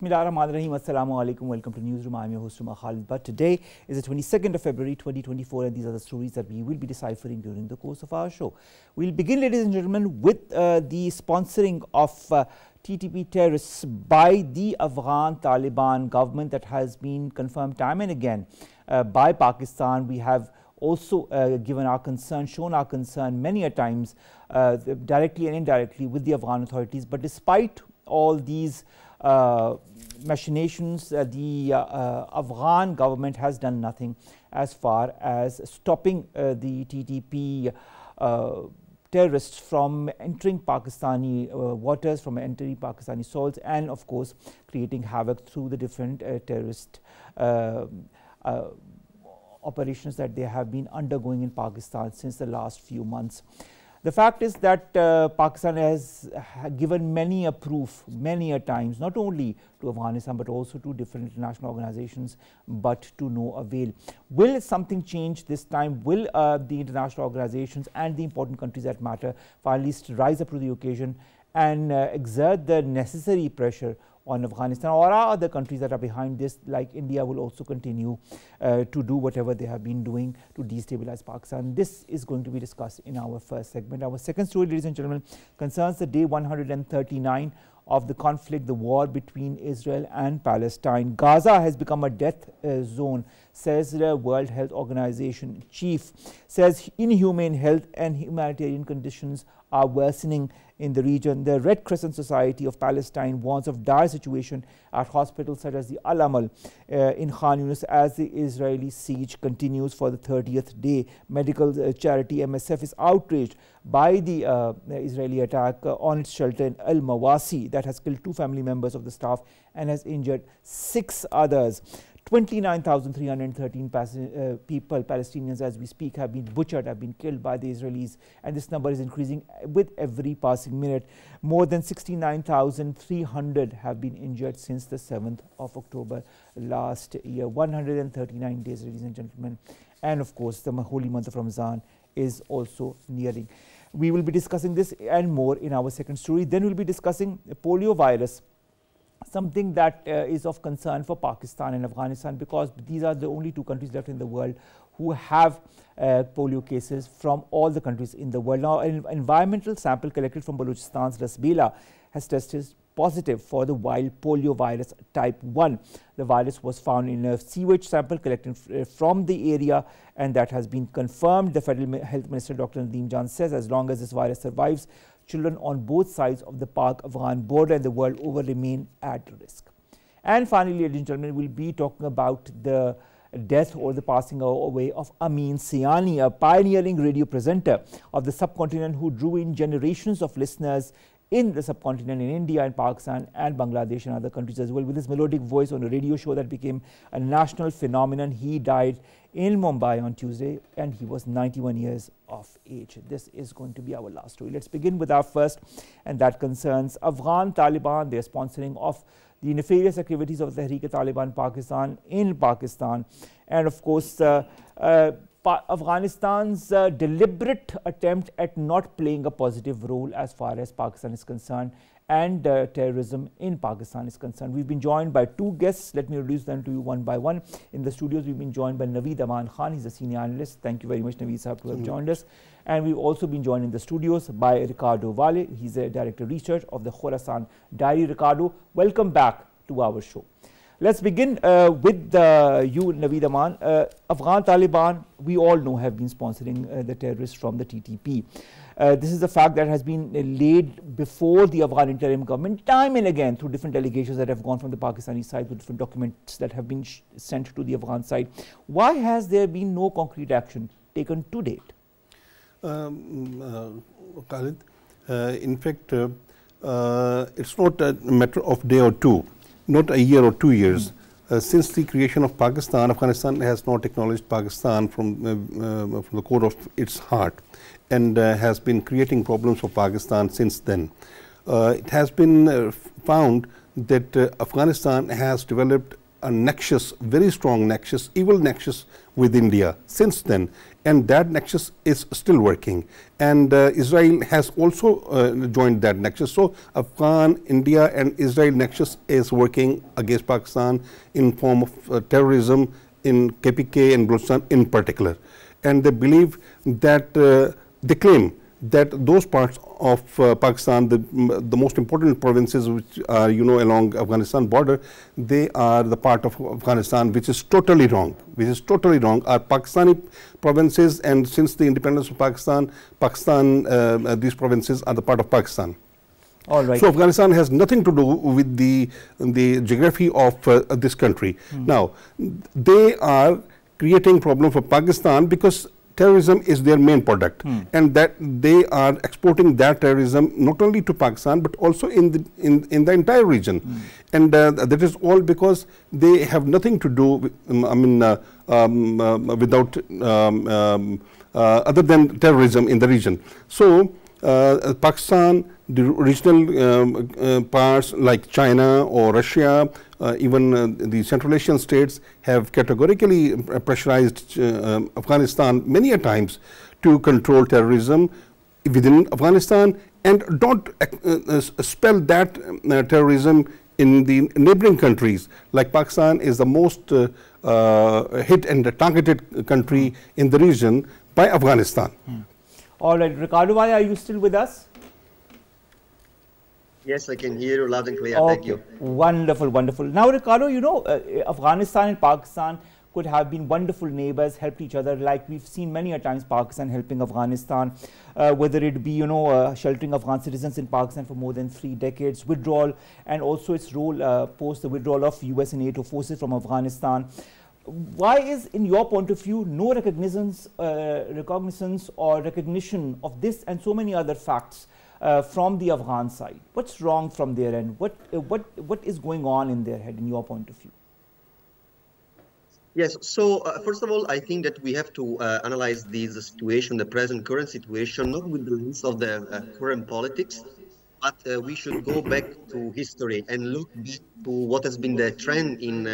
Bismillahirrahmanirrahim. Assalamu alaikum. Welcome to Newsroom. I'm your host, Khalid. But today is the 22nd of February 2024, and these are the stories that we will be deciphering during the course of our show. We'll begin, ladies and gentlemen, with the sponsoring of TTP terrorists by the Afghan Taliban government that has been confirmed time and again by Pakistan. We have also given our concern, shown our concern many a times directly and indirectly with the Afghan authorities. But despite all these machinations, the Afghan government has done nothing as far as stopping the TTP terrorists from entering Pakistani waters, from entering Pakistani soils, and of course creating havoc through the different terrorist operations that they have been undergoing in Pakistan since the last few months. The fact is that Pakistan has given many a proof, many a times, not only to Afghanistan but also to different international organizations, but to no avail. Will something change this time? Will the international organizations and the important countries that matter finally rise up to the occasion and exert the necessary pressure on Afghanistan, or are other countries that are behind this, like India, will also continue to do whatever they have been doing to destabilize Pakistan? This is going to be discussed in our first segment. Our second story, ladies and gentlemen, concerns the day 139 of the conflict, the war between Israel and Palestine. Gaza has become a death zone, says the World Health Organization chief. Says inhumane health and humanitarian conditions are worsening in the region. The Red Crescent Society of Palestine warns of dire situation at hospitals such as the Al-Amal in Khan Yunis as the Israeli siege continues for the 30th day. Medical charity MSF is outraged by the Israeli attack on its shelter in Al-Mawasi that has killed 2 family members of the staff and has injured 6 others. 29,313 people, Palestinians as we speak, have been butchered, have been killed by the Israelis, and this number is increasing with every passing minute. More than 69,300 have been injured since the 7th of October last year. 139 days, ladies and gentlemen. And of course, the holy month of Ramadan is also nearing. We will be discussing this and more in our second story. Then we'll be discussing poliovirus, something that is of concern for Pakistan and Afghanistan, because these are the only 2 countries left in the world who have polio cases from all the countries in the world. Now, an environmental sample collected from Balochistan's lasbela has tested positive for the wild poliovirus type 1. The virus was found in a sewage sample collected from the area, and that has been confirmed. The Federal Health Minister Dr. Naveed says as long as this virus survives, children on both sides of the pakafghan border and the world over remain at risk. And finally, ladies and gentlemen, we'll be talking about the death or the passing away of ameensiyani, a pioneering radio presenter of the subcontinent who drew in generations of listeners in the subcontinent, in India and Pakistan and Bangladesh and other countries as well. With his melodic voice on a radio show that became a national phenomenon, he died in Mumbai on Tuesday, and he was 91 years of age. This is going to be our last story. Let's begin with our first, and that concerns Afghan Taliban, their sponsoring of the nefarious activities of the Tehreek-e-Taliban Pakistan in Pakistan, and of course Afghanistan's deliberate attempt at not playing a positive role as far as Pakistan is concerned and terrorism in Pakistan is concerned. We've been joined by 2 guests. Let me introduce them to you one by one. In the studios, we've been joined by Naveed Aman Khan. He's a senior analyst. Thank you very much, Naveed Sahab, to have joined us. And we've also been joined in the studios by Riccardo Valle. He's a director of research of the Khorasan diary. Riccardo, welcome back to our show. Let's begin with you, Naveed Aman. Afghan Taliban, we all know, have been sponsoring the terrorists from the TTP. This is a fact that has been laid before the Afghan interim government time and again through different delegations that have gone from the Pakistani side to different documents that have been sent to the Afghan side. Why has there been no concrete action taken to date? Khalid, in fact, it's not a matter of day or 2. Not a year or 2 years. Since the creation of Pakistan, Afghanistan has not acknowledged Pakistan from the core of its heart, and has been creating problems for Pakistan since then. It has been found that Afghanistan has developed a nexus, very strong nexus, evil nexus with India since then, and that nexus is still working. And Israel has also joined that nexus. So Afghan, India and Israel nexus is working against Pakistan in form of terrorism in KPK and Khorasan in particular. And they believe that, they claim that those parts of Pakistan, the most important provinces which are, along Afghanistan border, they are the part of Afghanistan, which is totally wrong, are Pakistani provinces, and since the independence of Pakistan, these provinces are the part of Pakistan. All right. So Afghanistan has nothing to do with the geography of this country. Now, they are creating problem for Pakistan because terrorism is their main product, and that they are exporting that terrorism not only to Pakistan but also in the entire region, and that is all because they have nothing to do with, without other than terrorism in the region. So Pakistan, the regional parts like China or Russia, even the Central Asian states have categorically pressurized Afghanistan many a times to control terrorism within Afghanistan and don't spell that terrorism in the neighboring countries. Like Pakistan is the most hit and targeted country in the region by Afghanistan. All right, Riccardo, are you still with us? Yes, I can hear you loud and clear. Okay. Thank you. Wonderful, wonderful. Now, Riccardo, Afghanistan and Pakistan could have been wonderful neighbors, helped each other, like we've seen many a times Pakistan helping Afghanistan, whether it be, sheltering Afghan citizens in Pakistan for more than 3 decades, withdrawal, and also its role post the withdrawal of US and NATO forces from Afghanistan. Why is, in your point of view, no recognizance or recognition of this and so many other facts from the Afghan side? What's wrong from their end? What is going on in their head, in your point of view? Yes, so first of all, I think that we have to analyze the situation, the current situation, not with the lens of the current politics, but we should go back to history and look back to what has been the trend in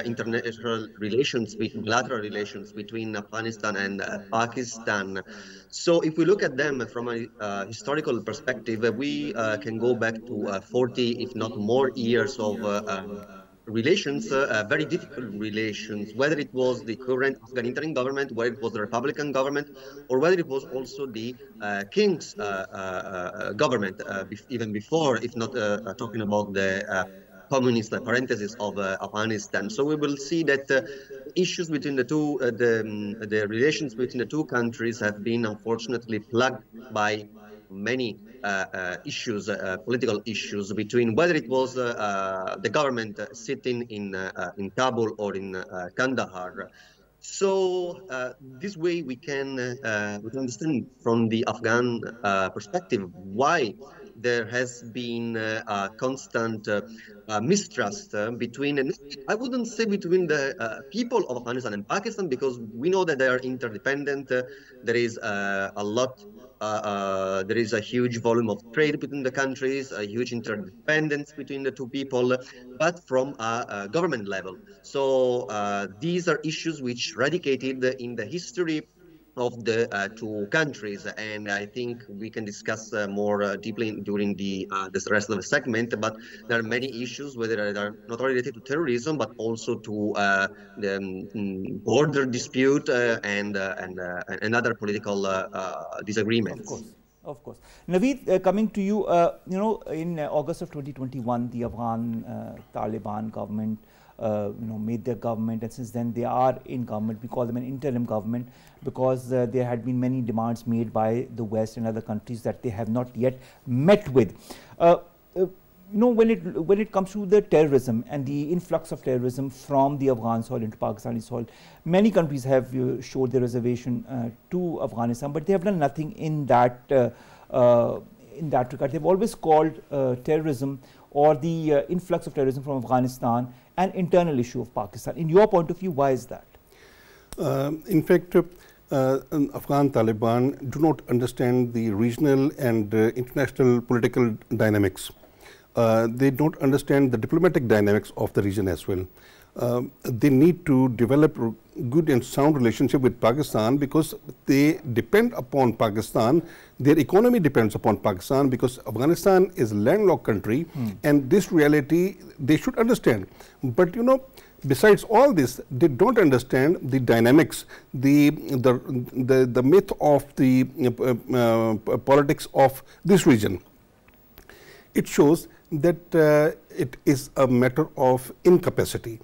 international relations, bilateral relations between Afghanistan and Pakistan. So if we look at them from a historical perspective, we can go back to 40, if not more, years of relations, very difficult relations, whether it was the current Afghan interim government, whether it was the Republican government, or whether it was also the King's government, even before, if not talking about the communist parenthesis of Afghanistan. So we will see that issues between the two, the relations between the two countries have been unfortunately plagued by many issues, political issues between whether it was the government sitting in Kabul or in Kandahar. So this way we can understand from the Afghan perspective why there has been a constant mistrust between, I wouldn't say between the people of Afghanistan and Pakistan, because we know that they are interdependent. There is a lot. There is a huge volume of trade between the countries, a huge interdependence between the two people, but from a government level. So these are issues which radicated in the history of the two countries, and I think we can discuss more deeply during the rest of the segment. But there are many issues, whether they are not related to terrorism, but also to the border dispute and other political disagreements. Of course. Naveed, coming to you, in August of 2021, the Afghan Taliban government made their government, and since then they are in government. We call them an interim government because there had been many demands made by the West and other countries that they have not yet met with. When it comes to the terrorism and the influx of terrorism from the Afghan soil into Pakistani soil, many countries have showed their reservation to Afghanistan, but they have done nothing in that regard. They've always called terrorism or the influx of terrorism from Afghanistan an internal issue of Pakistan. In your point of view, why is that? In fact, Afghan Taliban do not understand the regional and international political dynamics. They don't understand the diplomatic dynamics of the region as well. they need to develop good and sound relationship with Pakistan, because they depend upon Pakistan. Their economy depends upon Pakistan, because Afghanistan is a landlocked country, and this reality they should understand. But you know, besides all this, they don't understand the dynamics, the myth of the politics of this region. It shows that it is a matter of incapacity.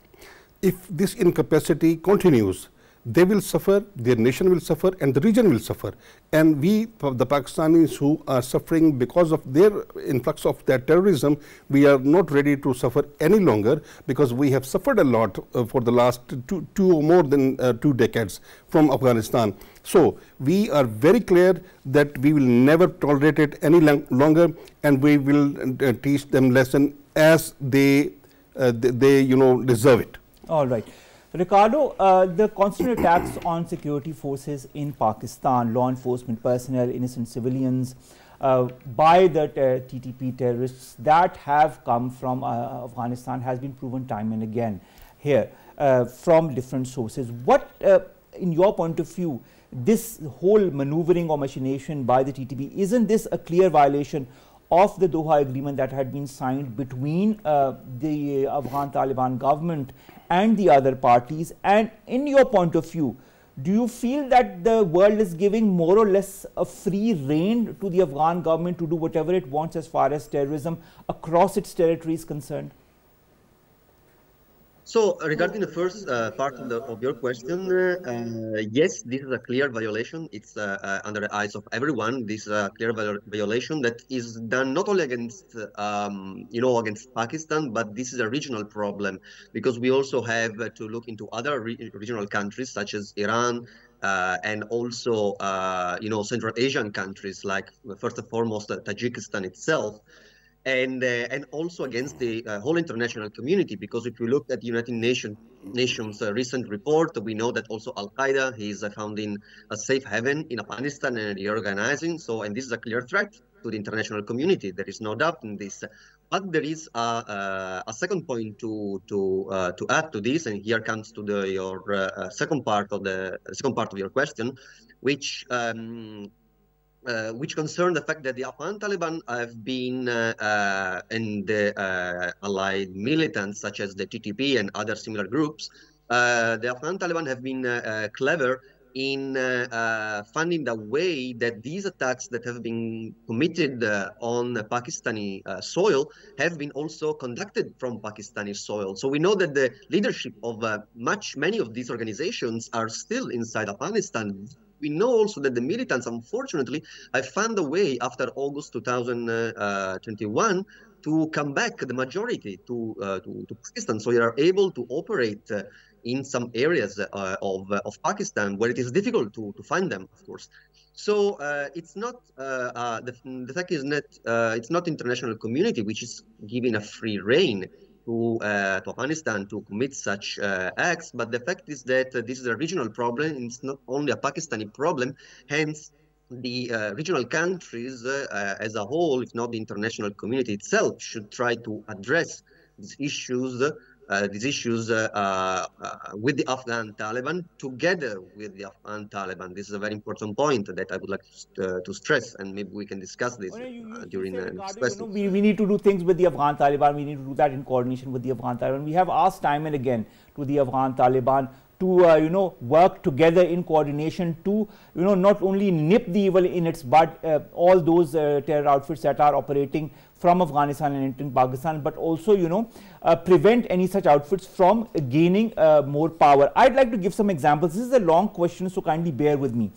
If this incapacity continues, they will suffer, their nation will suffer, and the region will suffer. And we, the Pakistanis who are suffering because of their influx of their terrorism, we are not ready to suffer any longer, because we have suffered a lot for the last two or more than 2 decades from Afghanistan. So we are very clear that we will never tolerate it any longer, and we will teach them lesson as they you know, deserve it. All right. Riccardo, the constant attacks on security forces in Pakistan, law enforcement personnel, innocent civilians, by the TTP terrorists that have come from Afghanistan has been proven time and again here from different sources. What, in your point of view, this whole maneuvering or machination by the TTP, isn't this a clear violation of the Doha agreement that had been signed between the Afghan Taliban government and the other parties? And in your point of view, do you feel that the world is giving more or less a free rein to the Afghan government to do whatever it wants as far as terrorism across its territory is concerned? So regarding the first part of your question, yes, this is a clear violation. It's under the eyes of everyone. This is a clear violation that is done not only against, you know, against Pakistan, but this is a regional problem, because we also have to look into other regional countries such as Iran, and also, you know, Central Asian countries like, first and foremost, Tajikistan itself. And also against the whole international community, because if you look at the United Nations recent report, we know that also Al-Qaeda is founding a safe haven in Afghanistan and reorganizing. So, and this is a clear threat to the international community. There is no doubt in this. But there is a second point to add to this, and here comes to your second part of your question, which concern the fact that the Afghan Taliban have been and the allied militants such as the TTP and other similar groups, the Afghan Taliban have been clever in finding the way that these attacks that have been committed on Pakistani soil have been also conducted from Pakistani soil. So we know that the leadership of many of these organizations are still inside Afghanistan. We know also that the militants, unfortunately, have found a way after August 2021 to come back, the majority, to Pakistan. So they are able to operate in some areas of Pakistan where it is difficult to find them, of course. So it's not, the fact is that it's not international community which is giving a free rein to Afghanistan to commit such acts, but the fact is that this is a regional problem, and it's not only a Pakistani problem. Hence, the regional countries as a whole, if not the international community itself, should try to address these issues with the Afghan Taliban, together with the Afghan Taliban. This is a very important point that I would like to stress, and maybe we can discuss this during the next question. We need to do things with the Afghan Taliban. We need to do that in coordination with the Afghan Taliban. We have asked time and again to the Afghan Taliban to work together in coordination to not only nip the evil in its bud, all those terror outfits that are operating from Afghanistan and entering Pakistan, but also prevent any such outfits from gaining more power. I'd like to give some examples. This is a long question, so kindly bear with me.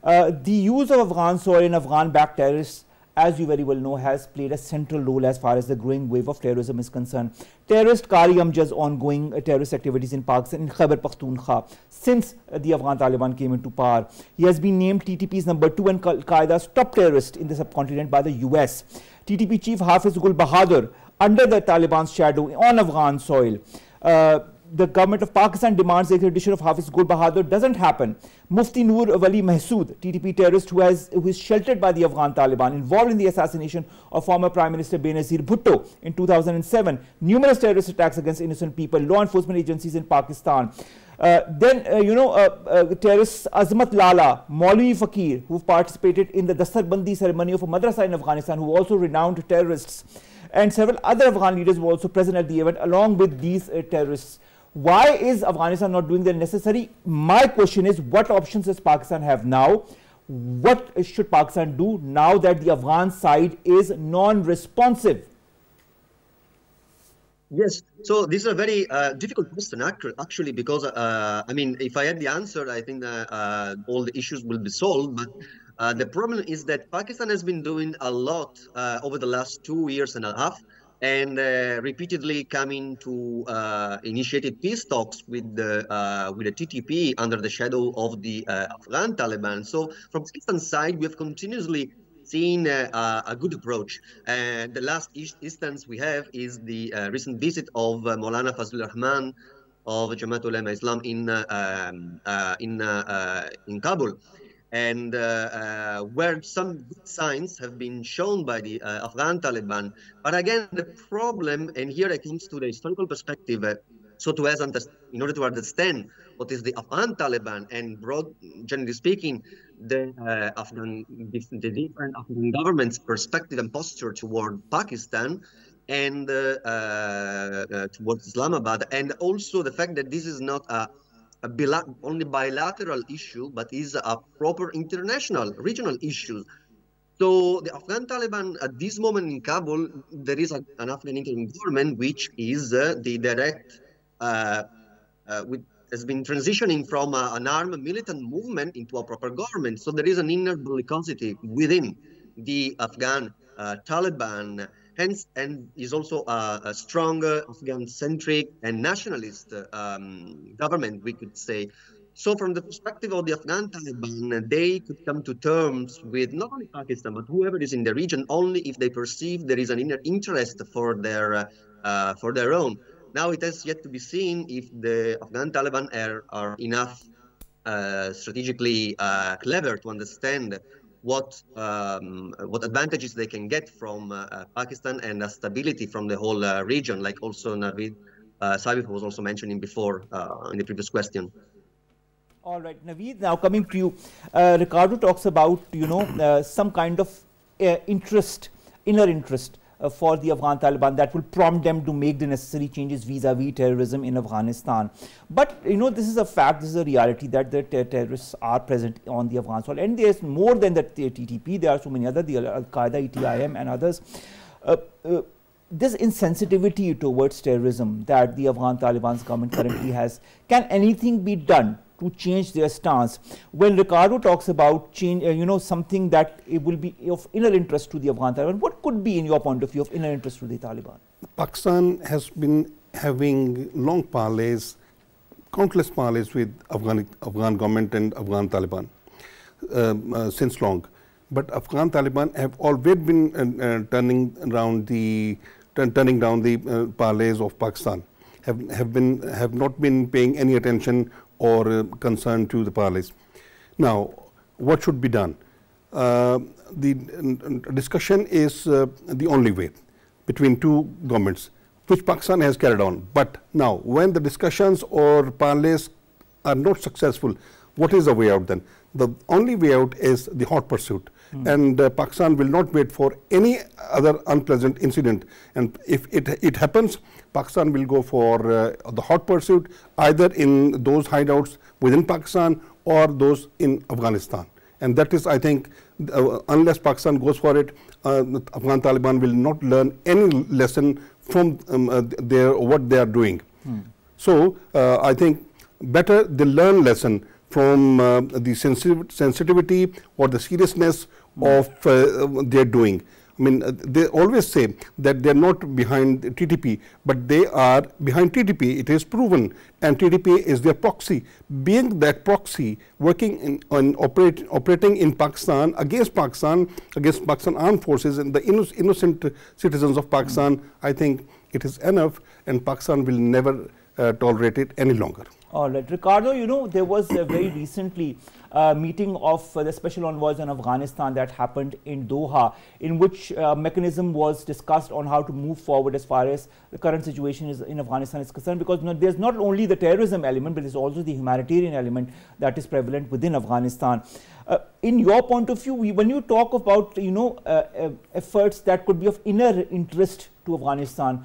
The use of Afghan soil and Afghan-backed terrorists, as you very well know, has played a central role as far as the growing wave of terrorism is concerned. Terrorist Qari Amjad's ongoing terrorist activities in Pakistan, in Khyber Pakhtunkhwa, since the Afghan Taliban came into power. He has been named TTP's #2 and Al-Qaeda's top terrorist in the subcontinent by the US. TTP chief Hafiz Gul Bahadur, under the Taliban's shadow on Afghan soil. the government of Pakistan demands the extradition of Hafiz Gul Bahadur doesn't happen. Mufti Noor Wali Mahsood, TTP terrorist who is sheltered by the Afghan Taliban, involved in the assassination of former Prime Minister Benazir Bhutto in 2007, numerous terrorist attacks against innocent people, law enforcement agencies in Pakistan. Terrorists Azmat Lala, Maulvi Fakir, who participated in the Dastarbandi ceremony of a madrasa in Afghanistan, who also renowned terrorists, and several other Afghan leaders were also present at the event along with these terrorists. Why is Afghanistan not doing the necessary? My question is, what options does Pakistan have now? What should Pakistan do now that the Afghan side is non-responsive? Yes, so this is a very difficult question actually, because I mean, if I had the answer, I think all the issues will be solved. But the problem is that Pakistan has been doing a lot over the last 2 years and a half, and repeatedly coming to initiated peace talks with the TTP under the shadow of the Afghan Taliban. So from Pakistan's side, we have continuously seen a good approach. And the last instance we have is the recent visit of Maulana Fazlur Rahman of Jamaat Ulama Islam in Kabul, and where some good signs have been shown by the Afghan Taliban. But again, the problem, and here it comes to the historical perspective, in order to understand what is the Afghan Taliban, and generally speaking, the different Afghan government's perspective and posture toward Pakistan and towards Islamabad, and also the fact that this is not only bilateral issue, but is a proper international, regional issue. So the Afghan Taliban at this moment in Kabul, there is an Afghan interim government which is the direct, has been transitioning from an armed militant movement into a proper government. So there is an inner bellicosity within the Afghan Taliban, hence, and is also a strong Afghan-centric and nationalist government, we could say. So from the perspective of the Afghan Taliban, they could come to terms with not only Pakistan, but whoever is in the region, only if they perceive there is an inner interest for their own. Now it has yet to be seen if the Afghan Taliban are enough strategically clever to understand what advantages they can get from Pakistan and stability from the whole region, like also Naveed was also mentioning before in the previous question. All right, Naveed, now coming to you, Riccardo talks about, some kind of inner interest for the Afghan Taliban that will prompt them to make the necessary changes vis-a-vis terrorism in Afghanistan. But, this is a fact, this is a reality that the terrorists are present on the Afghan soil. And there's more than the TTP, there are so many other, the Al-Qaeda, ETIM and others. This insensitivity towards terrorism that the Afghan Taliban's government currently has, can anything be done to change their stance? When Riccardo talks about change, something that it will be of inner interest to the Afghan Taliban, what could be, in your point of view, of inner interest to the Taliban? Pakistan has been having long parleys, countless parleys with Afghan government and Afghan Taliban since long. But Afghan Taliban have always been turning down the parleys of Pakistan, have not been paying any attention or concern to the parleys. Now, what should be done? The discussion is the only way between two governments, which Pakistan has carried on. But now, when the discussions or parleys are not successful, what is the way out then? The only way out is the hot pursuit. And Pakistan will not wait for any other unpleasant incident. And if it happens, Pakistan will go for the hot pursuit, either in those hideouts within Pakistan or those in Afghanistan. And that is, I think, unless Pakistan goes for it, Afghan Taliban will not learn any lesson from what they are doing. So I think better they learn lesson from the sensitivity or the seriousness of their doing. I mean, they always say that they are not behind TTP, but they are behind TTP. It is proven, and TTP is their proxy. Being that proxy, working operating in Pakistan against Pakistan armed forces and the innocent citizens of Pakistan, I think it is enough, and Pakistan will never tolerate it any longer. All right, Riccardo, you know, there was very recently meeting of the special envoys on Afghanistan that happened in Doha, in which mechanism was discussed on how to move forward as far as the current situation is in Afghanistan is concerned, because there's not only the terrorism element, but there's also the humanitarian element that is prevalent within Afghanistan. In your point of view, when you talk about, you know, efforts that could be of inner interest to Afghanistan,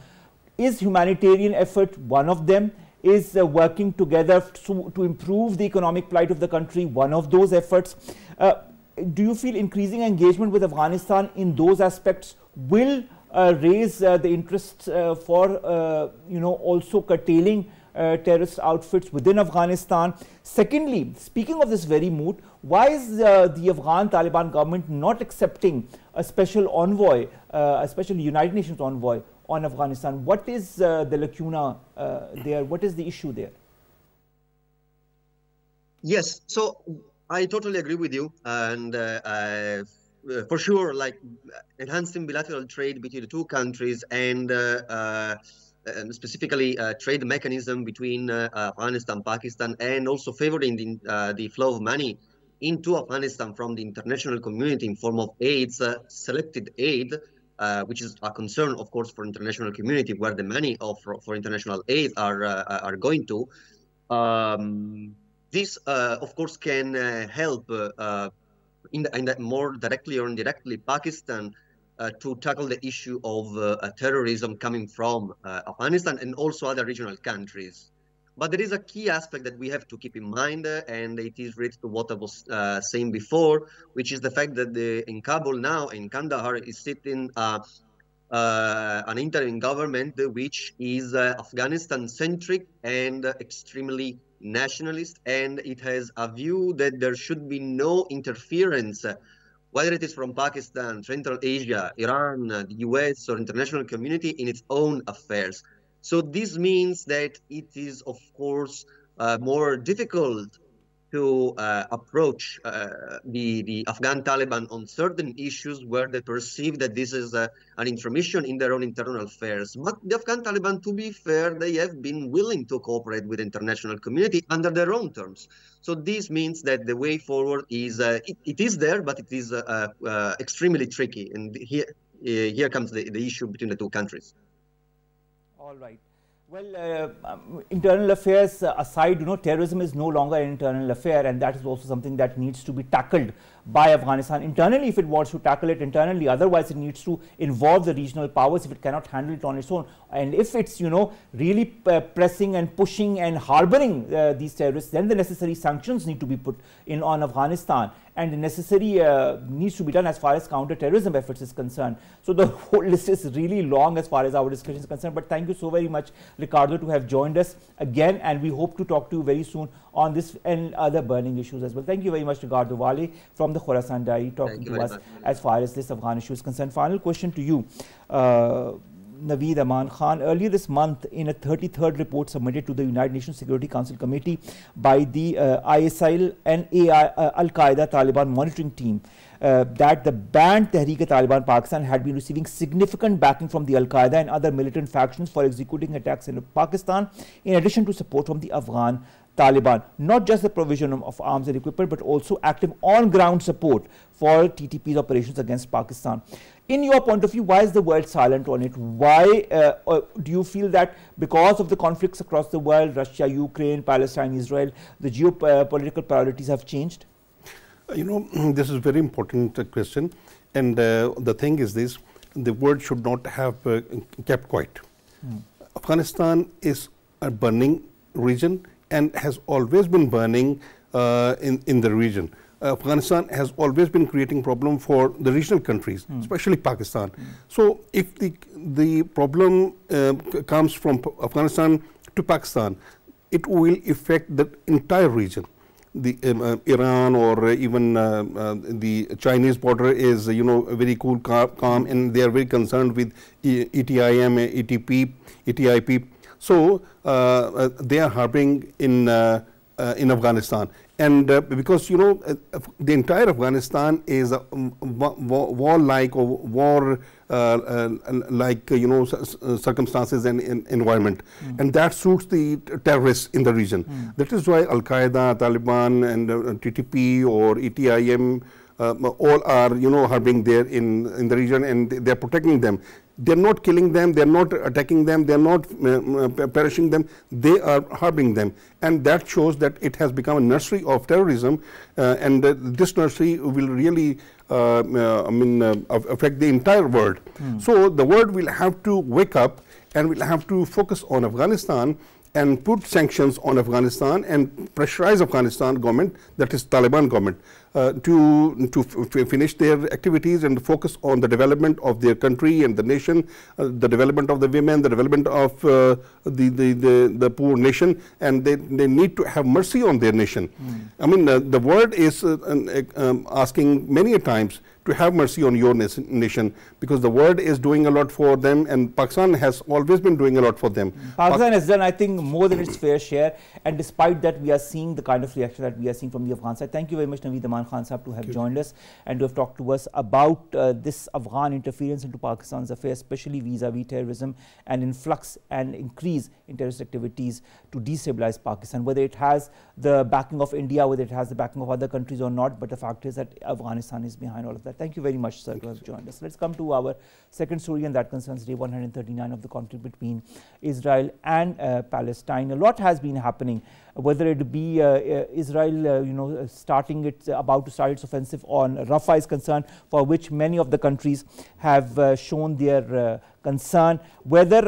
is humanitarian effort one of them? Is working together to improve the economic plight of the country one of those efforts? Do you feel increasing engagement with Afghanistan in those aspects will raise the interest for, you know, also curtailing terrorist outfits within Afghanistan? Secondly, speaking of this very mood, why is the Afghan Taliban government not accepting a special envoy, a special United Nations envoy on Afghanistan? What is the lacuna there? What is the issue there? Yes, so I totally agree with you, and for sure, like enhancing bilateral trade between the two countries and specifically trade mechanism between Afghanistan, Pakistan, and also favoring the flow of money into Afghanistan from the international community in form of aids, selected aid, which is a concern, of course, for international community, where the money for international aid are going to. This, of course, can help in the more directly or indirectly Pakistan to tackle the issue of terrorism coming from Afghanistan and also other regional countries. But there is a key aspect that we have to keep in mind, and it is related to what I was saying before, which is the fact that in Kabul now, in Kandahar, is sitting an interim government which is Afghanistan-centric and extremely nationalist, and it has a view that there should be no interference, whether it is from Pakistan, Central Asia, Iran, the US, or international community in its own affairs. So this means that it is, of course, more difficult to approach the Afghan Taliban on certain issues where they perceive that this is an intromission in their own internal affairs. But the Afghan Taliban, to be fair, they have been willing to cooperate with the international community under their own terms. So this means that the way forward is, it is there, but it is extremely tricky. And here comes the issue between the two countries. All right. Well, internal affairs aside, you know, terrorism is no longer an internal affair, and that is also something that needs to be tackled by Afghanistan internally if it wants to tackle it internally. Otherwise, it needs to involve the regional powers if it cannot handle it on its own. And if it's, you know, really pressing and pushing and harboring these terrorists, then the necessary sanctions need to be put in on Afghanistan. And the necessary needs to be done as far as counter-terrorism efforts is concerned. So the whole list is really long as far as our discussion is concerned. But thank you so very much, Riccardo, to have joined us again. And we hope to talk to you very soon on this and other burning issues as well. Thank you very much, Riccardo Valle from the Khorasan Diary, talking to us as far as this Afghan issue is concerned. Final question to you. Naveed, Aman Khan, earlier this month in a 33rd report submitted to the United Nations Security Council Committee by the ISIL and Al-Qaeda Taliban monitoring team, that the banned Tehreek-e-Taliban Pakistan had been receiving significant backing from the Al-Qaeda and other militant factions for executing attacks in Pakistan, in addition to support from the Afghan Taliban. Not just the provision of arms and equipment, but also active on-ground support for TTP's operations against Pakistan. In your point of view, why is the world silent on it? Why do you feel that because of the conflicts across the world, Russia, Ukraine, Palestine, Israel, the geopolitical priorities have changed? You know, this is a very important question. And the thing is this, the world should not have kept quiet. Afghanistan is a burning region and has always been burning in the region. Afghanistan has always been creating problem for the regional countries, especially Pakistan. So if the problem comes from Afghanistan to Pakistan, it will affect the entire region. The Iran or even the Chinese border is, you know, very cool, calm, and they are very concerned with ETIM, ETP. So they are harboring in in Afghanistan. And because, you know, the entire Afghanistan is a war-like or war-like, you know, circumstances and environment. And that suits the terrorists in the region. That is why Al-Qaeda, Taliban, and TTP or ETIM all are, you know, harboring there in the region, and they are protecting them. They're not killing them, they're not attacking them, they're not perishing them, they are harboring them. And that shows that it has become a nursery of terrorism, and this nursery will really affect the entire world. So the world will have to wake up and will have to focus on Afghanistan and put sanctions on Afghanistan and pressurize Afghanistan government, that is Taliban government, to finish their activities and focus on the development of their country and the nation, the development of the women, the development of the poor nation, and they need to have mercy on their nation. I mean, the world is asking many a times to have mercy on your nation, because the world is doing a lot for them, and Pakistan has always been doing a lot for them. Pakistan has done, I think, more than its fair share, and despite that, we are seeing the kind of reaction that we are seeing from the Afghan side. Thank you very much, Naveed, Aman Khan Sahab, to have joined us and to have talked to us about this Afghan interference into Pakistan's affairs, especially vis-a-vis terrorism and influx and increase in terrorist activities to destabilize Pakistan, whether it has the backing of India, whether it has the backing of other countries or not, but the fact is that Afghanistan is behind all of that. Thank you very much, sir, to have joined us. Let's come to our second story, and that concerns day 139 of the conflict between Israel and Palestine. A lot has been happening, whether it be Israel, starting its about to start its offensive on Rafah is concerned, for which many of the countries have shown their concern, whether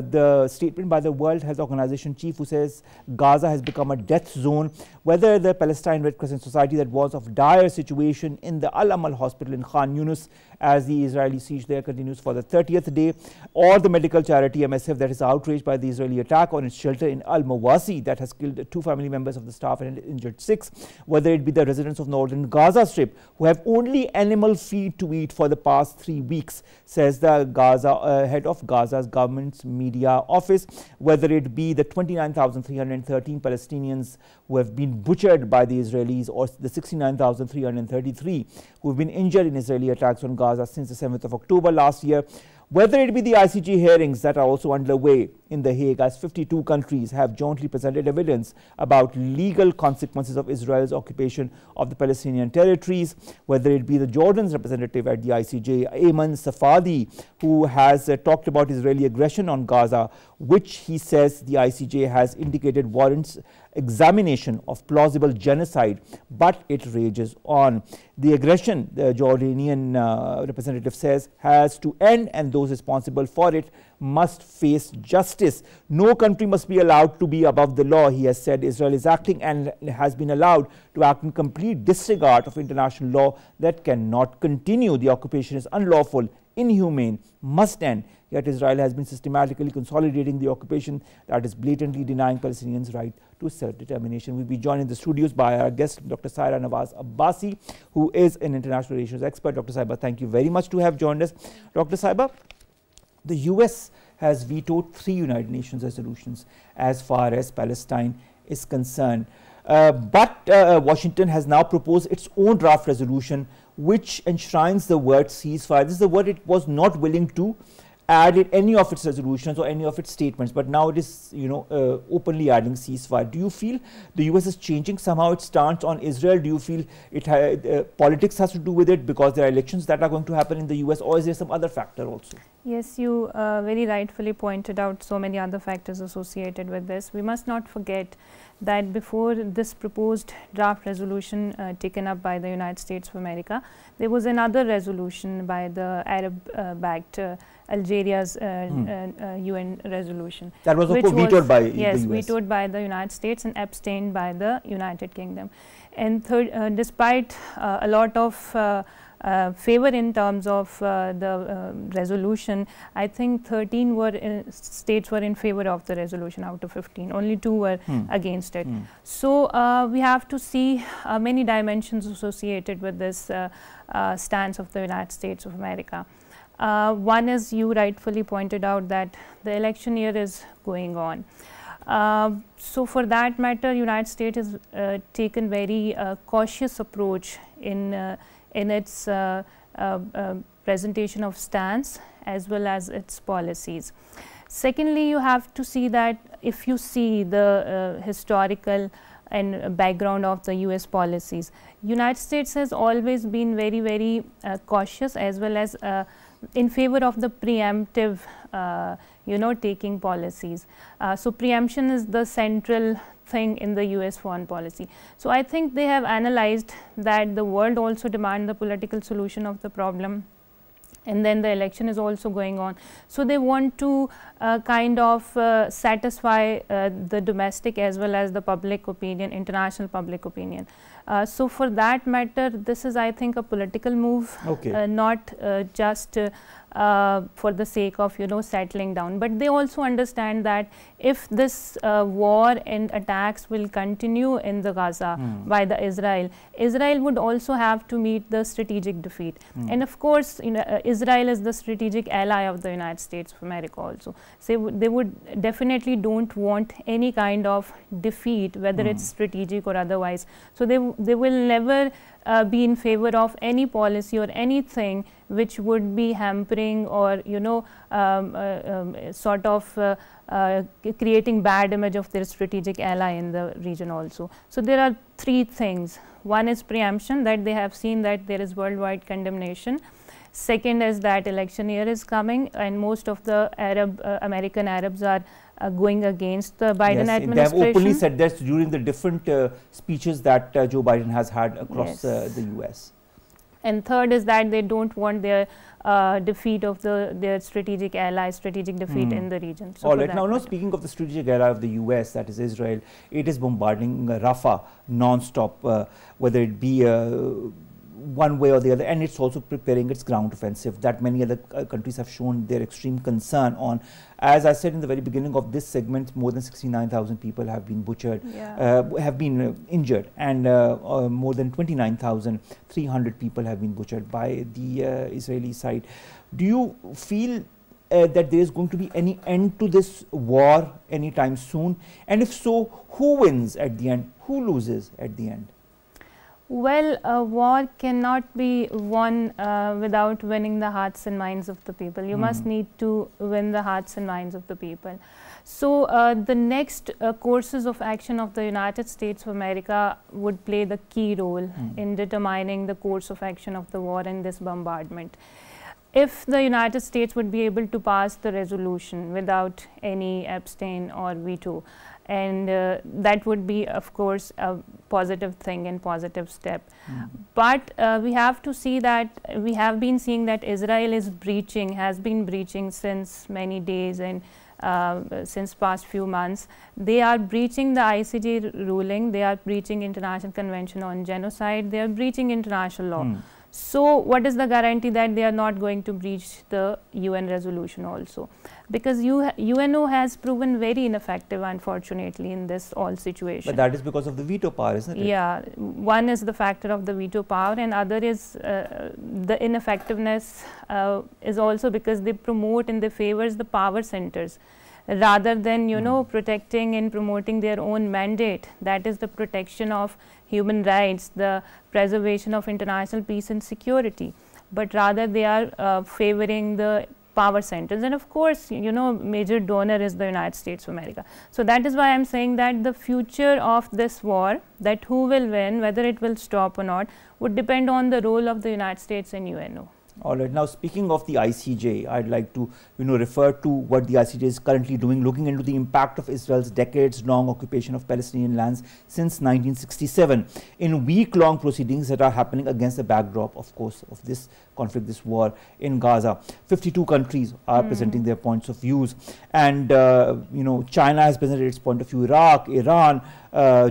the statement by the World Health Organization chief who says Gaza has become a death zone, whether the Palestine Red Crescent Society that warns of dire situation in the Al-Amal hospital in Khan Yunis as the Israeli siege there continues for the 30th day, or the medical charity MSF that is outraged by the Israeli attack on its shelter in Al-Mawasi that has killed 2 family members of the staff and injured 6, whether it be the residents of northern Gaza Strip who have only animal feed to eat for the past 3 weeks, says the Gaza head of Gaza's government's media office, whether it be the 29,313 Palestinians who have been butchered by the Israelis, or the 69,333 who have been injured in Israeli attacks on Gaza since the 7th of October last year, whether it be the ICJ hearings that are also underway in The Hague, as 52 countries have jointly presented evidence about legal consequences of Israel's occupation of the Palestinian territories, whether it be the Jordan's representative at the ICJ, Aman Safadi, who has talked about Israeli aggression on Gaza, which he says the ICJ has indicated warrants examination of plausible genocide, but it rages on. The aggression, the Jordanian representative says, has to end, and those responsible for it must face justice. No country must be allowed to be above the law, he has said. Israel is acting and has been allowed to act in complete disregard of international law. That cannot continue. The occupation is unlawful, inhumane, must end. Yet Israel has been systematically consolidating the occupation that is blatantly denying Palestinians' right to self-determination. We'll be joined in the studios by our guest, Dr. Saira Nawaz Abbasi, who is an international relations expert. Dr. Saiba, thank you very much to have joined us. Dr. Saiba, the US has vetoed 3 United Nations resolutions as far as Palestine is concerned. But Washington has now proposed its own draft resolution, which enshrines the word ceasefire. This is the word it was not willing to add in any of its resolutions or any of its statements, but now it is, openly adding ceasefire. Do you feel the US is changing somehow its stance on Israel? Do you feel it politics has to do with it because there are elections that are going to happen in the US, or is there some other factor also? Yes, you very rightfully pointed out so many other factors associated with this. We must not forget that before this proposed draft resolution taken up by the United States of America, there was another resolution by the Arab-backed Algeria's UN resolution. That was vetoed by the US. Vetoed by the United States and abstained by the United Kingdom. And despite a lot of favor in terms of the resolution, I think 13 states were in favor of the resolution out of 15. Only 2 were against it. So we have to see many dimensions associated with this stance of the United States of America. One is, you rightfully pointed out, that the election year is going on. So for that matter, United States has taken very cautious approach in its presentation of stance as well as its policies. Secondly, you have to see that if you see the historical and background of the US policies, United States has always been very cautious as well as in favor of the preemptive taking policies. So preemption is the central thing in the US foreign policy. So I think they have analyzed that the world also demands the political solution of the problem, and then the election is also going on. So they want to kind of satisfy the domestic as well as the public opinion, international public opinion. So for that matter, this is, I think, a political move, not just for the sake of settling down. But they also understand that if this war and attacks will continue in the Gaza by the Israel would also have to meet the strategic defeat. And of course, Israel is the strategic ally of the United States of America also. So they would definitely don't want any kind of defeat, whether it's strategic or otherwise. So they will never be in favor of any policy or anything which would be hampering or sort of creating bad image of their strategic ally in the region also. So there are three things. One is preemption, that they have seen that there is worldwide condemnation. Second is that election year is coming and most of the American Arabs are going against the Biden administration. They have openly said that during the different speeches that Joe Biden has had across the US. And third is that they don't want their defeat of their strategic ally, strategic defeat in the region. So all right. Now, speaking of the strategic ally of the US, that is Israel, it is bombarding Rafah non-stop, whether it be one way or the other, and it's also preparing its ground offensive that many other countries have shown their extreme concern on. As I said in the very beginning of this segment, more than 69,000 people have been butchered, have been injured, and more than 29,300 people have been butchered by the Israeli side. Do you feel that there is going to be any end to this war anytime soon? And if so, who wins at the end? Who loses at the end? Well, a war cannot be won without winning the hearts and minds of the people. You must need to win the hearts and minds of the people. So the next courses of action of the United States of America would play the key role in determining the course of action of the war and this bombardment. If the United States would be able to pass the resolution without any abstain or veto, and that would be, of course, a positive thing and positive step. But we have to see that we have been seeing that Israel is breaching, has been breaching since many days and since past few months. They are breaching the ICJ ruling, they are breaching International Convention on Genocide, they are breaching international law. So what is the guarantee that they are not going to breach the UN resolution also? Because UNO has proven very ineffective, unfortunately, in this all situation. But that is because of the veto power, isn't it? Yeah, one is the factor of the veto power, and other is the ineffectiveness is also because they promote and they favors the power centers rather than protecting and promoting their own mandate, that is the protection of human rights, the preservation of international peace and security, but rather they are favoring the power centers. And of course, major donor is the United States of America. So that is why I am saying that the future of this war, that who will win, whether it will stop or not, would depend on the role of the United States and UNO. All right. Now, speaking of the ICJ, I'd like to, refer to what the ICJ is currently doing, looking into the impact of Israel's decades-long occupation of Palestinian lands since 1967 in week-long proceedings that are happening against the backdrop, of course, of this conflict, this war in Gaza. 52 countries are presenting their points of views, and China has presented its point of view, Iraq, Iran,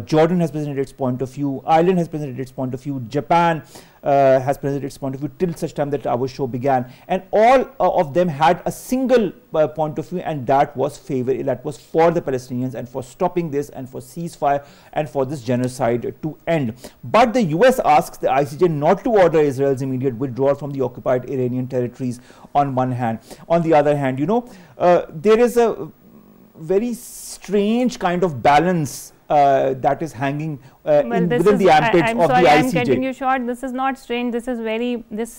Jordan has presented its point of view, Ireland has presented its point of view, Japan has presented its point of view till such time that our show began, and all of them had a single point of view, and that was for the Palestinians and for stopping this and for ceasefire and for this genocide to end. But the US asks the ICJ not to order Israel's immediate withdrawal from the occupied Iranian territories on one hand. On the other hand, there is a very strange kind of balance that is hanging within the armpits of the ICJ. I'm cutting you short. This is not strange. This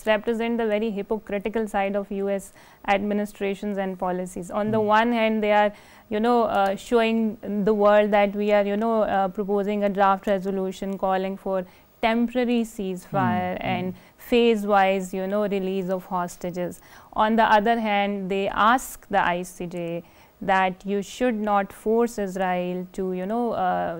represents the very hypocritical side of US administrations and policies. On the one hand, they are, showing the world that we are, proposing a draft resolution calling for temporary ceasefire and phase-wise, release of hostages. On the other hand, they ask the ICJ that you should not force Israel to,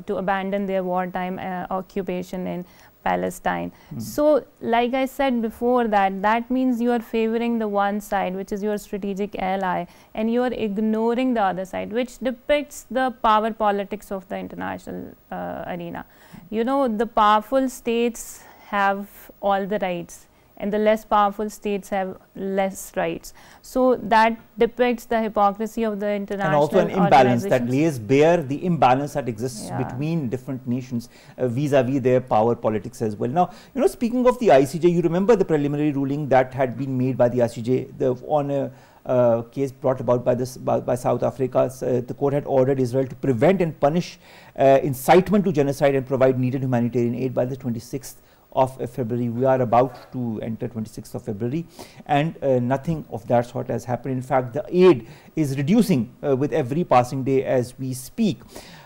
to abandon their wartime occupation in Palestine. So, like I said before, that means you are favoring the one side, which is your strategic ally, and you are ignoring the other side, which depicts the power politics of the international arena. The powerful states have all the rights, and the less powerful states have less rights. So that depicts the hypocrisy of the international and also an imbalance that lays bare the imbalance that exists between different nations vis-a-vis their power politics as well. Now, speaking of the ICJ, you remember the preliminary ruling that had been made by the ICJ on a case brought about by South Africa. The court had ordered Israel to prevent and punish incitement to genocide and provide needed humanitarian aid by the 26th of February. We are about to enter 26th of February, and nothing of that sort has happened. In fact, the aid is reducing with every passing day as we speak.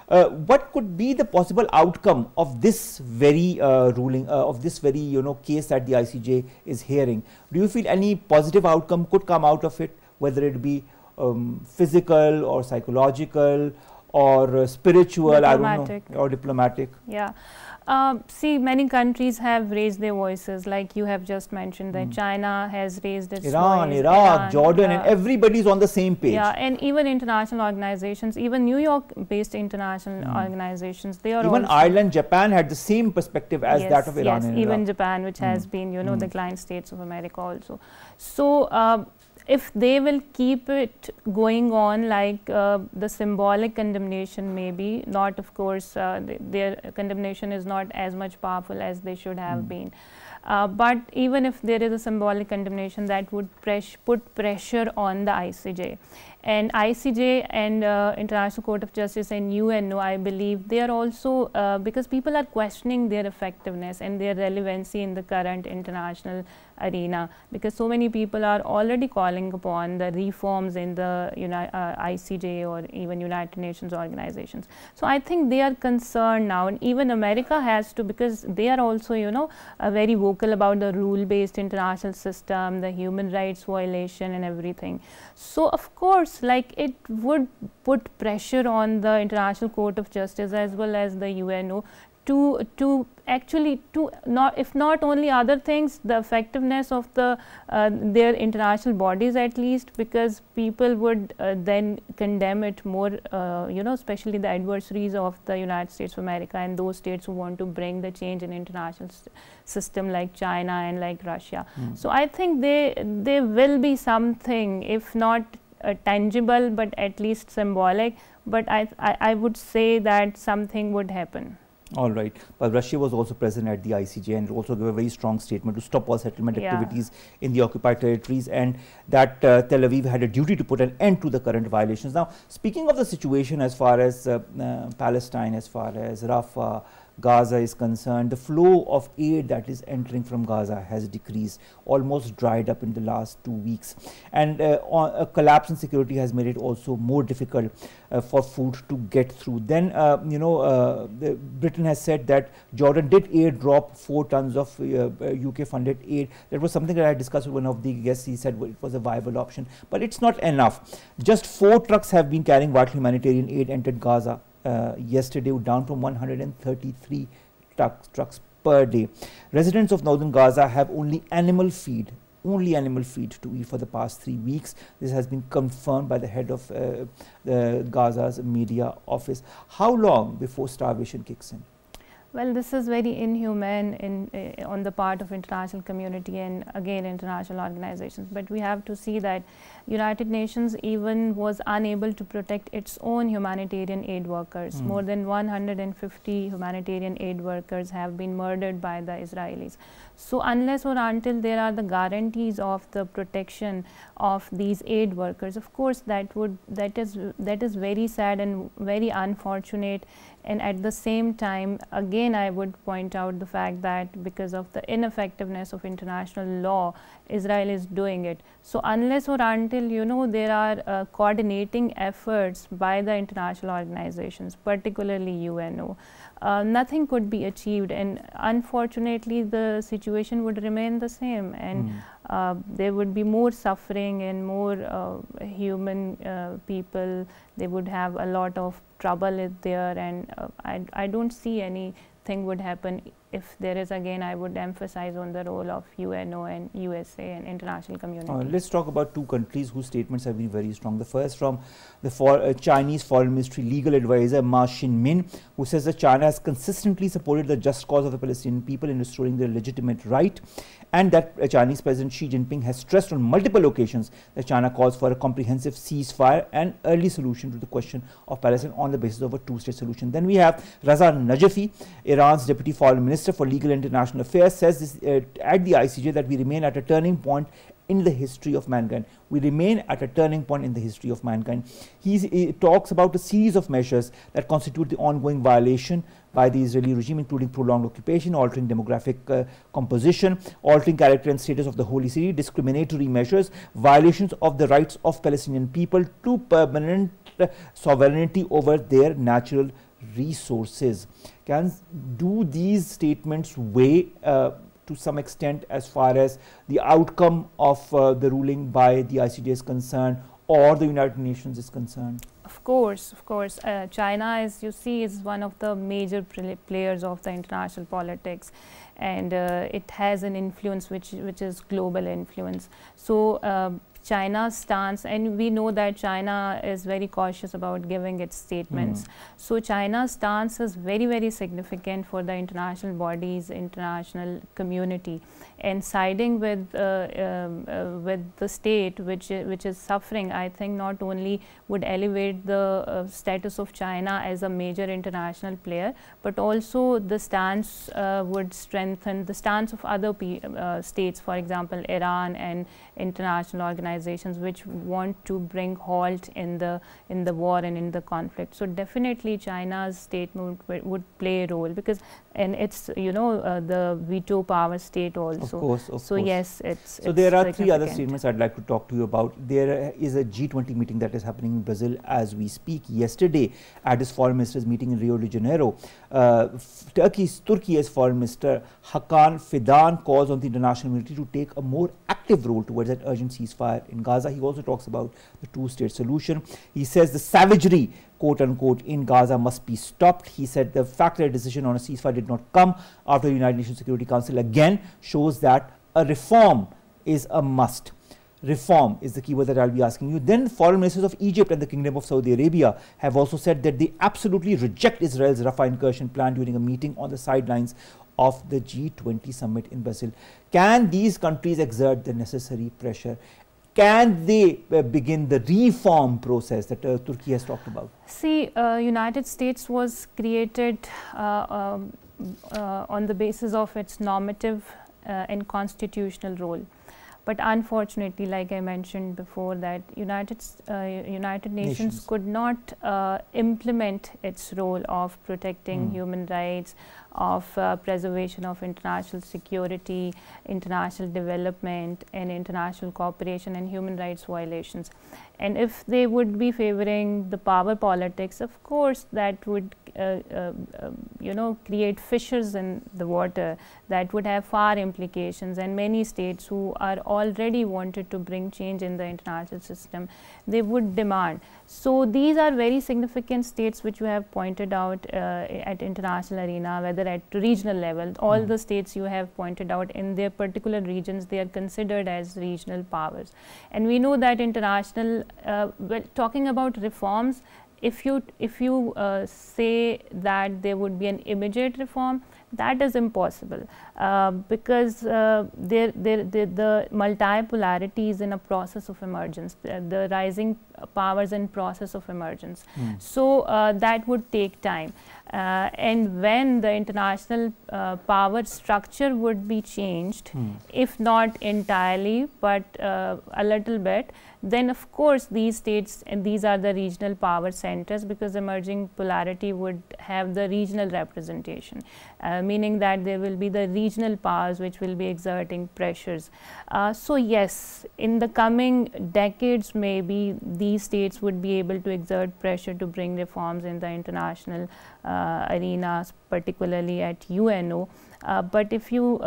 What could be the possible outcome of this very ruling, of this very case that the ICJ is hearing? Do you feel any positive outcome could come out of it, whether it be physical or psychological or spiritual, diplomatic. I don't know, or diplomatic? Yeah. See, many countries have raised their voices, like you have just mentioned that China has raised its Iran, voice. Iraq, Jordan, and everybody is on the same page. Yeah, and even international organizations, even New York-based international organizations, they are even Ireland, Japan had the same perspective as that of Iran and even Iraq. Japan, which has been, the client states of America also. So, if they will keep it going on like the symbolic condemnation, maybe not, of course, their condemnation is not as much powerful as they should have been. But even if there is a symbolic condemnation, that would put pressure on the ICJ. And ICJ and International Court of Justice and UNO, I believe, they are also, because people are questioning their effectiveness and their relevancy in the current international arena, because so many people are already calling upon the reforms in the ICJ or even United Nations organizations. So I think they are concerned now, and even America has to, because they are also, very vocal about the rule-based international system, the human rights violation and everything. So of course, like, it would put pressure on the International Court of Justice as well as the UNO to actually, if not only other things, the effectiveness of the their international bodies at least, because people would then condemn it more, especially the adversaries of the United States of America and those states who want to bring the change in international system like China and like Russia. So I think there will be something, if not tangible, but at least symbolic, but I would say that something would happen. All right. But Russia was also present at the ICJ and also gave a very strong statement to stop all settlement activities in the occupied territories, and that Tel Aviv had a duty to put an end to the current violations. Now, speaking of the situation as far as Palestine, as far as Rafah, Gaza is concerned, the flow of aid that is entering from Gaza has decreased, almost dried up in the last 2 weeks, and a collapse in security has made it also more difficult for food to get through. Then Britain has said that Jordan did airdrop 4 tons of UK funded aid. That was something that I discussed with one of the guests. He said it was a viable option, but it's not enough. Just 4 trucks have been carrying vital humanitarian aid entered Gaza yesterday, down from 133 trucks per day. Residents of northern Gaza have only animal feed to eat for the past 3 weeks. This has been confirmed by the head of Gaza's media office. How long before starvation kicks in? Well, this is very inhumane on the part of international community and again international organizations. But we have to see that United Nations even was unable to protect its own humanitarian aid workers. More than 150 humanitarian aid workers have been murdered by the Israelis. So unless or until there are the guarantees of the protection of these aid workers, of course that is very sad and very unfortunate. And at the same time, again, I would point out the fact that because of the ineffectiveness of international law, Israel is doing it. So unless or until, you know, there are coordinating efforts by the international organizations, particularly UNO, nothing could be achieved, and unfortunately the situation would remain the same, and there would be more suffering and more human people. They would have a lot of trouble there, and I don't see anything would happen if there is, again, I would emphasize on the role of UNO and USA and international community. Let's talk about two countries whose statements have been very strong. The first from the Chinese Foreign Ministry legal advisor Ma Xinmin, who says that China has consistently supported the just cause of the Palestinian people in restoring their legitimate right, and that Chinese President Xi Jinping has stressed on multiple occasions that China calls for a comprehensive ceasefire and early solution to the question of Palestine on the basis of a two-state solution. Then we have Raza Najafi, Iran's Deputy Foreign Minister for Legal and International Affairs, says this, at the ICJ that we remain at a turning point in the history of mankind. We remain at a turning point in the history of mankind. He talks about a series of measures that constitute the ongoing violation by the Israeli regime, including prolonged occupation, altering demographic composition, altering character and status of the holy city, discriminatory measures, violations of the rights of Palestinian people to permanent sovereignty over their natural resources. Do these statements weigh to some extent as far as the outcome of the ruling by the ICJ is concerned, or the United Nations is concerned? Of course. China, as you see, is one of the major players of the international politics, and it has an influence which is global influence. So China's stance, and we know that China is very cautious about giving its statements. So China's stance is very, very significant for the international bodies, international community, and siding with the state which is suffering, I think not only would elevate the status of China as a major international player, but also the stance would strengthen the stance of other states, for example, Iran and international organizations which want to bring halt in the war and in the conflict. So definitely China's statement would play a role, because, and it's, you know, the veto power state also. Of course. Yes, it's so there are three other statements I'd like to talk to you about. There is a G20 meeting that is happening in Brazil as we speak. Yesterday, at his foreign ministers meeting in Rio de Janeiro, Turkey's foreign minister Hakan Fidan calls on the international community to take a more active role towards an urgent ceasefire in Gaza. He also talks about the two-state solution. He says the savagery, quote unquote, in Gaza must be stopped. He said the fact that a decision on a ceasefire did not come after the United Nations Security Council again shows that a reform is a must. Reform is the keyword that I'll be asking you. Then foreign ministers of Egypt and the Kingdom of Saudi Arabia have also said that they absolutely reject Israel's Rafah incursion plan during a meeting on the sidelines of the G20 summit in Brazil. Can these countries exert the necessary pressure? Can they begin the reform process that Turkey has talked about? See, United States was created on the basis of its normative and constitutional role. But unfortunately, like I mentioned before, that United Nations could not implement its role of protecting human rights, of preservation of international security, international development, and international cooperation and human rights violations. And if they would be favoring the power politics, of course, that would create fissures in the water that would have far implications, and many states who are already wanted to bring change in the international system, they would demand. So these are very significant states which you have pointed out at international arena, whether at regional level. All the states you have pointed out in their particular regions, they are considered as regional powers. And we know that international, talking about reforms, if you say that there would be an immediate reform, that is impossible, because the multipolarity is in a process of emergence, the rising powers in process of emergence. So that would take time, and when the international power structure would be changed, if not entirely but a little bit, then of course these states, and these are the regional power centers, because emerging polarity would have the regional representation, meaning that there will be the regional powers which will be exerting pressures. So yes, in the coming decades maybe these states would be able to exert pressure to bring reforms in the international arenas, particularly at UNO. But if you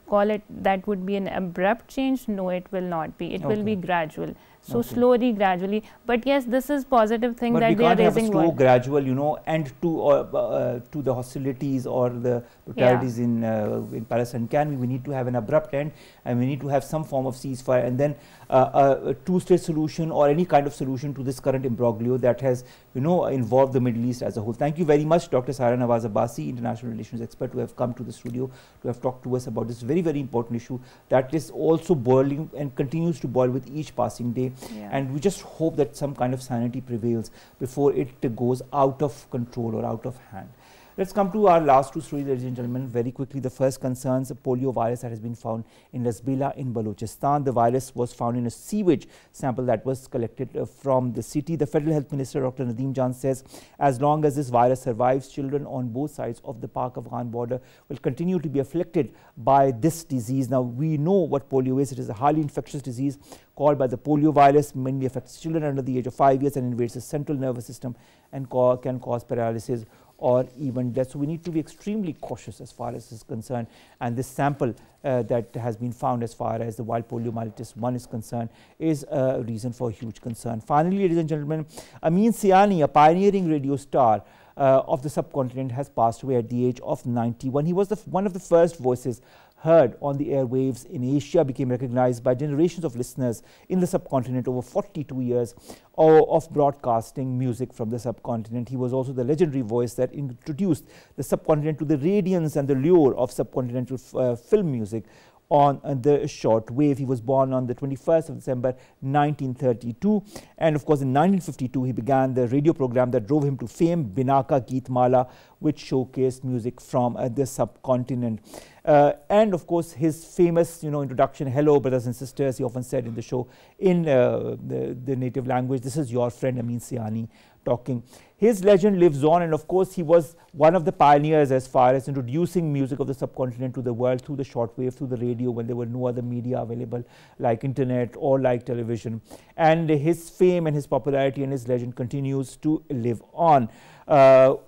call it that would be an abrupt change, no, it will not be. It will be gradual. So slowly, gradually. But yes, this is positive thing that they are raising. But we can't have a slow, gradual, you know, end to the hostilities or the brutalities in Palestine. Can we? We need to have an abrupt end, and we need to have some form of ceasefire, and then a two-state solution or any kind of solution to this current imbroglio that has, you know, involved the Middle East as a whole. Thank you very much, Dr. Saira Nawaz Abbasi, international relations expert, who have come to the studio to have talked to us about this very, very important issue that is also boiling and continues to boil with each passing day. And we just hope that some kind of sanity prevails before it goes out of control or out of hand. Let's come to our last two stories, ladies and gentlemen, very quickly. The first concerns a poliovirus that has been found in lasbela in Balochistan. The virus was found in a sewage sample that was collected from the city. The Federal Health Minister, Dr. Nadeem Jan, says as long as this virus survives, children on both sides of the Pak-Afghan border will continue to be afflicted by this disease. Now, we know what polio is. It is a highly infectious disease called by the poliovirus, mainly affects children under the age of 5 years and invades the central nervous system and can cause paralysis or even death. So we need to be extremely cautious as far as this is concerned, and this sample that has been found as far as the wild poliomyelitis 1 is concerned is a reason for huge concern. Finally, ladies and gentlemen, Ameensiyani, a pioneering radio star of the subcontinent, has passed away at the age of 91. He was one of the first voices heard on the airwaves in Asia, became recognized by generations of listeners in the subcontinent over 42 years of broadcasting music from the subcontinent. He was also the legendary voice that introduced the subcontinent to the radiance and the lure of subcontinental film music on the short wave. He was born on the 21st of December 1932, and of course in 1952 he began the radio program that drove him to fame, Binaka Geetmala, which showcased music from the subcontinent. And of course his famous introduction, "Hello brothers and sisters," he often said in the show in the native language, "This is your friend Ameensiyani talking." His legend lives on, and of course he was one of the pioneers as far as introducing music of the subcontinent to the world through the shortwave, through the radio, when there were no other media available like internet or like television. And his fame and his popularity and his legend continues to live on.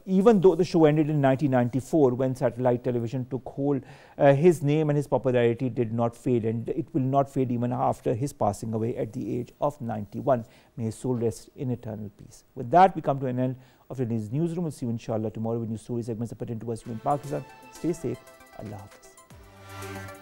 Even though the show ended in 1994 when satellite television took hold, his name and his popularity did not fade, and it will not fade even after his passing away at the age of 91. May his soul rest in eternal peace. With that, we come to an end of today's newsroom. We'll see you inshallah tomorrow with new story segments that pertain to us here in Pakistan. Stay safe. Allah Hafiz.